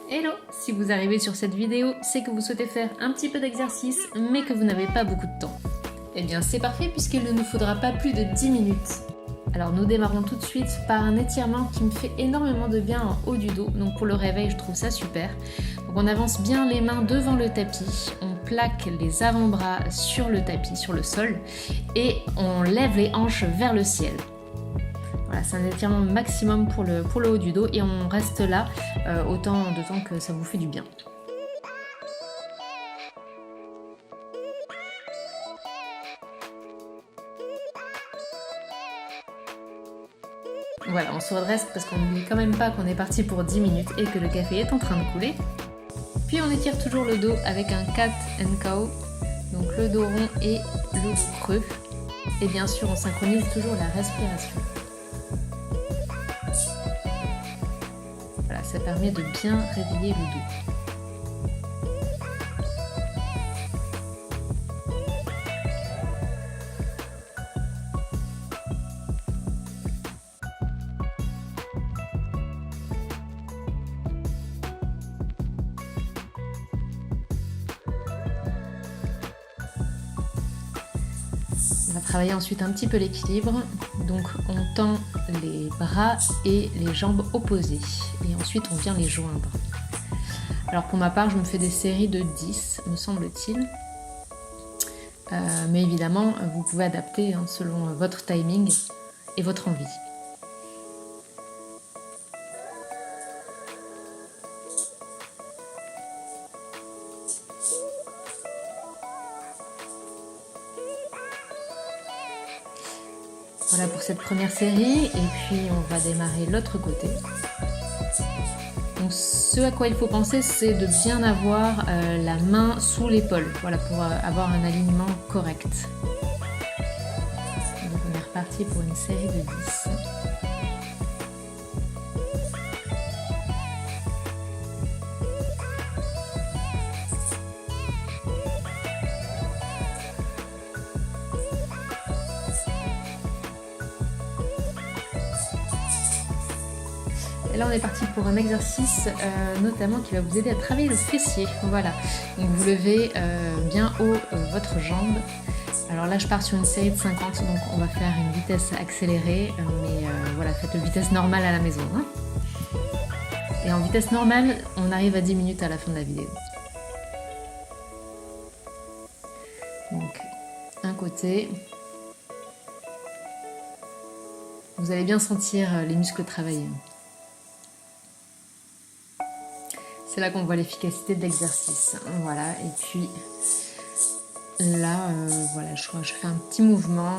Hello! Si vous arrivez sur cette vidéo, c'est que vous souhaitez faire un petit peu d'exercice, mais que vous n'avez pas beaucoup de temps. Eh bien c'est parfait puisqu'il ne nous faudra pas plus de 10 minutes. Alors nous démarrons tout de suite par un étirement qui me fait énormément de bien en haut du dos, donc pour le réveil je trouve ça super. Donc on avance bien les mains devant le tapis, on plaque les avant-bras sur le tapis, sur le sol, et on lève les hanches vers le ciel. Voilà, c'est un étirement maximum pour le haut du dos et on reste là autant de temps que ça vous fait du bien. Voilà, on se redresse parce qu'on n'oublie quand même pas qu'on est parti pour 10 minutes et que le café est en train de couler. Puis on étire toujours le dos avec un cat and cow, donc le dos rond et le dos creux. Et bien sûr, on synchronise toujours la respiration. Voilà, ça permet de bien réveiller le dos. On va travailler ensuite un petit peu l'équilibre, donc on tend les bras et les jambes opposées et ensuite on vient les joindre. Alors pour ma part je me fais des séries de 10 me semble-t-il, mais évidemment vous pouvez adapter selon votre timing et votre envie. Voilà pour cette première série, et puis on va démarrer l'autre côté. Donc ce à quoi il faut penser, c'est de bien avoir la main sous l'épaule, voilà, pour avoir un alignement correct. Donc on est reparti pour une série de 10. Et là on est parti pour un exercice notamment qui va vous aider à travailler le fessier. Voilà, donc vous levez bien haut votre jambe. Alors là je pars sur une série de 50, donc on va faire une vitesse accélérée, mais voilà, faites une vitesse normale à la maison. Hein. Et en vitesse normale, on arrive à 10 minutes à la fin de la vidéo. Donc un côté. Vous allez bien sentir les muscles travailler. C'est là qu'on voit l'efficacité de l'exercice. Voilà, et puis là, voilà, je fais un petit mouvement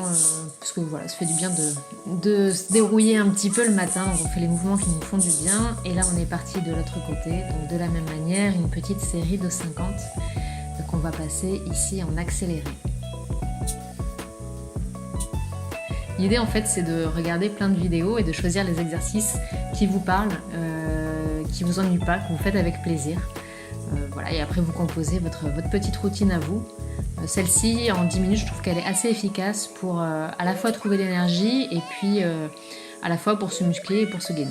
parce que voilà, ça fait du bien de se dérouiller un petit peu le matin. Donc on fait les mouvements qui nous font du bien. Et là, on est parti de l'autre côté. Donc de la même manière, une petite série de 50 qu'on va passer ici en accéléré. L'idée en fait, c'est de regarder plein de vidéos et de choisir les exercices qui vous parlent, qui vous ennuient pas, que vous faites avec plaisir. Voilà, et après vous composez votre petite routine à vous. Celle-ci, en 10 minutes, je trouve qu'elle est assez efficace pour à la fois trouver l'énergie et puis à la fois pour se muscler et pour se gainer.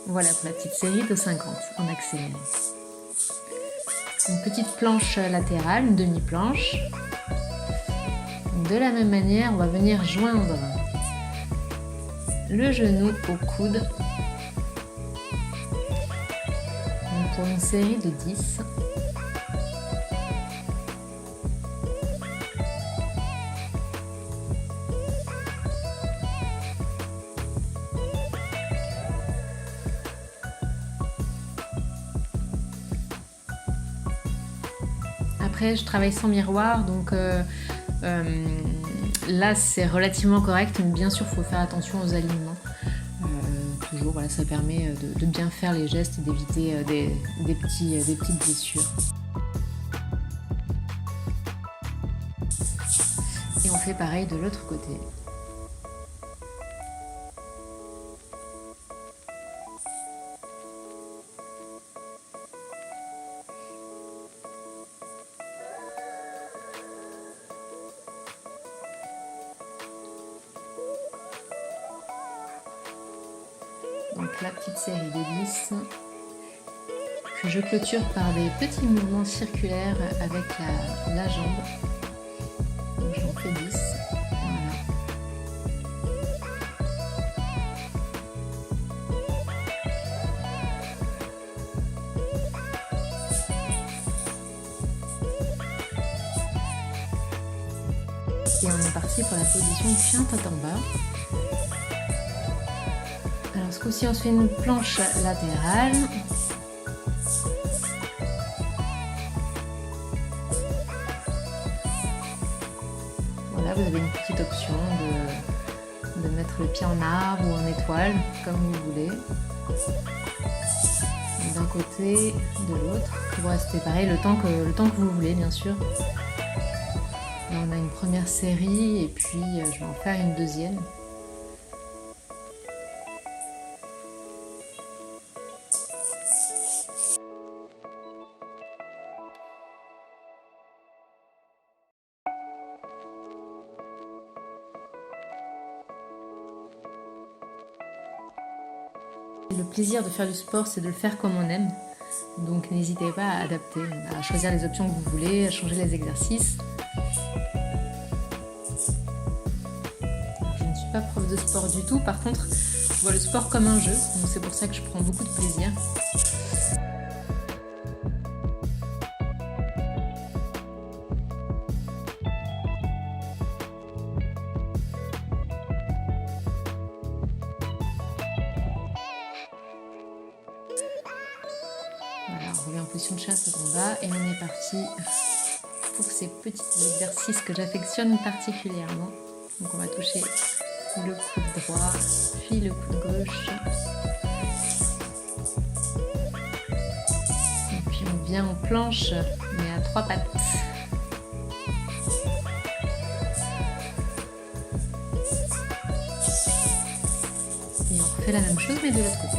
Voilà pour la petite série de 50 en accéléré. Une petite planche latérale, une demi-planche. De la même manière, on va venir joindre le genou au coude. Donc pour une série de 10. Après, je travaille sans miroir, donc là c'est relativement correct, mais bien sûr il faut faire attention aux alignements. Toujours, voilà, ça permet de bien faire les gestes et d'éviter des petites blessures. Et on fait pareil de l'autre côté. Donc la petite série de 10 que je clôture par des petits mouvements circulaires avec la jambe. Donc j'en fais 10. Voilà. Et on est parti pour la position du chien tête en bas. Alors ce coup-ci on se fait une planche latérale. Voilà, vous avez une petite option de mettre le pied en arbre ou en étoile, comme vous voulez. D'un côté, de l'autre. Vous restez pareil le temps que vous voulez, bien sûr. Là, on a une première série et puis je vais en faire une deuxième. Le plaisir de faire du sport, c'est de le faire comme on aime. Donc n'hésitez pas à adapter, à choisir les options que vous voulez, à changer les exercices. Je ne suis pas prof de sport du tout, par contre, je vois le sport comme un jeu, donc c'est pour ça que je prends beaucoup de plaisir. Voilà, on revient en position de chat en bas et on est parti pour ces petits exercices que j'affectionne particulièrement. Donc on va toucher le coude droit, puis le coude gauche. Et puis on vient en planche, mais à 3 pattes. Et on refait la même chose mais de l'autre côté.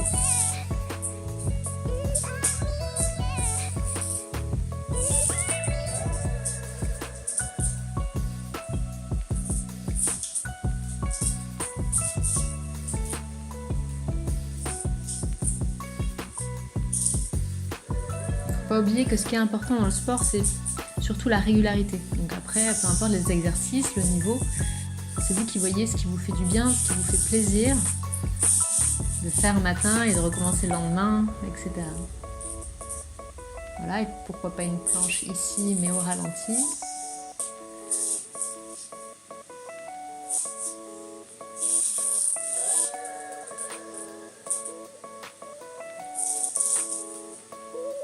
Pas oublier que ce qui est important dans le sport, c'est surtout la régularité. Donc après, peu importe les exercices, le niveau, c'est vous qui voyez ce qui vous fait du bien, ce qui vous fait plaisir de faire un matin et de recommencer le lendemain, etc. Voilà, et pourquoi pas une planche ici, mais au ralenti.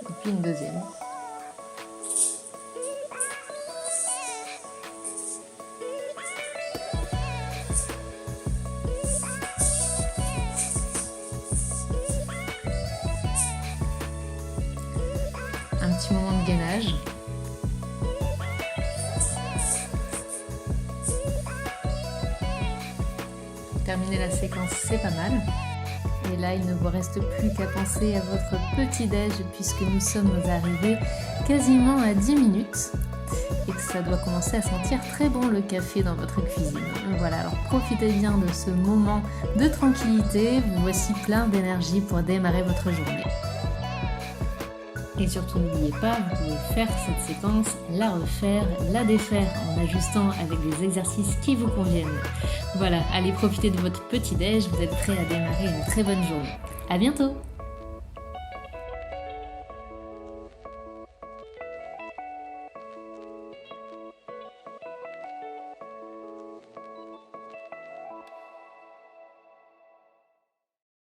Et puis une deuxième. Un petit moment de gainage. Pour terminer la séquence, c'est pas mal. Et là, il ne vous reste plus qu'à penser à votre petit-déj puisque nous sommes arrivés quasiment à 10 minutes et que ça doit commencer à sentir très bon le café dans votre cuisine. Voilà, alors profitez bien de ce moment de tranquillité. Vous voici plein d'énergie pour démarrer votre journée. Et surtout, n'oubliez pas, vous pouvez faire cette séquence, la refaire, la défaire en ajustant avec des exercices qui vous conviennent. Voilà, allez profiter de votre petit-déj, vous êtes prêts à démarrer une très bonne journée. À bientôt!